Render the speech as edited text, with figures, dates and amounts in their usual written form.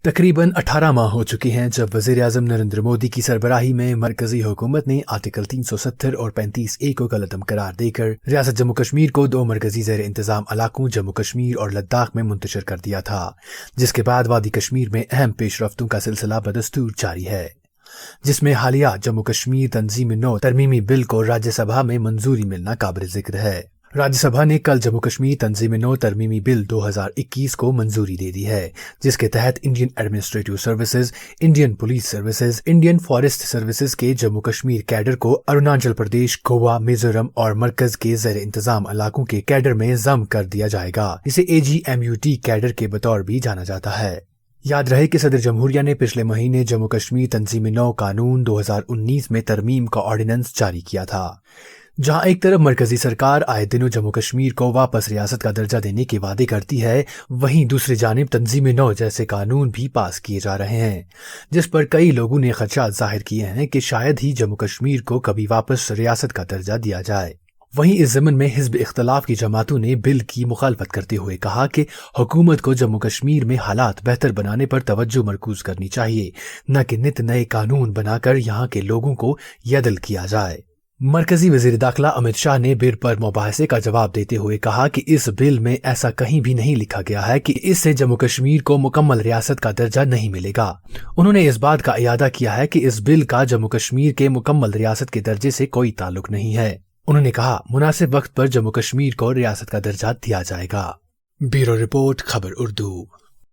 तकरीबन 18 माह हो चुके हैं जब वजीर आजम नरेंद्र मोदी की सरबराही में मरकजी हुकूमत ने आर्टिकल 370 और 35A को गलतम करार देकर रियासत जम्मू कश्मीर को 2 मरकजी ज़ेर इंतजाम इलाकों जम्मू कश्मीर और लद्दाख में मुंतशिर कर दिया था, जिसके बाद वादी कश्मीर में अहम पेशरफ्तों का सिलसिला बदस्तूर जारी है, जिसमें हालिया जम्मू कश्मीर तंजीम-ए-नौ तरमीमी बिल को राज्यसभा में मंजूरी मिलना काबिल जिक्र है। राज्यसभा ने कल जम्मू कश्मीर तंजीम-ए-नौ तरमीमी बिल 2021 को मंजूरी दे दी है, जिसके तहत Indian administrative services, Indian police services, Indian forest services के जम्मू कश्मीर कैडर को अरुणाचल प्रदेश, गोवा, मिजोरम और मरकज के ज़ेर इंतजाम इलाकों के कैडर में ज़म कर दिया जाएगा, जिसे AGMUT कैडर के बतौर भी जाना जाता है। याद रहे कि सदर जमहूरिया ने पिछले महीने जम्मू कश्मीर तंजीम-ए-नौ कानून 2019 में तरमीम का ऑर्डिनेंस जारी किया था, जहां एक तरफ मरकजी सरकार आए दिनों जम्मू कश्मीर को वापस रियासत का दर्जा देने के वादे करती है, वहीं दूसरी जानिब तंजीम-ए-नौ जैसे कानून भी पास किए जा रहे हैं, जिस पर कई लोगों ने खदशात जाहिर किए हैं कि शायद ही जम्मू कश्मीर को कभी वापस रियासत का दर्जा दिया जाए। वहीं इस ज़मन में हिज़्ब इख्तिलाफ की जमातों ने बिल की मुखालफत करते हुए कहा कि हुकूमत को जम्मू कश्मीर में हालात बेहतर बनाने पर तवज्जो मरकूज करनी चाहिए, न कि नित नए कानून बनाकर यहाँ के लोगों को यदल किया जाए। मरकजी वजीर दाखिला अमित शाह ने बिल पर मुबाहिसे का जवाब देते हुए कहा कि इस बिल में ऐसा कहीं भी नहीं लिखा गया है कि इससे जम्मू कश्मीर को मुकम्मल रियासत का दर्जा नहीं मिलेगा। उन्होंने इस बात का इयादा किया है कि इस बिल का जम्मू कश्मीर के मुकम्मल रियासत के दर्जे से कोई ताल्लुक नहीं है। उन्होंने कहा, मुनासिब वक्त पर जम्मू कश्मीर को रियासत का दर्जा दिया जाएगा। ब्यूरो रिपोर्ट, खबर उर्दू।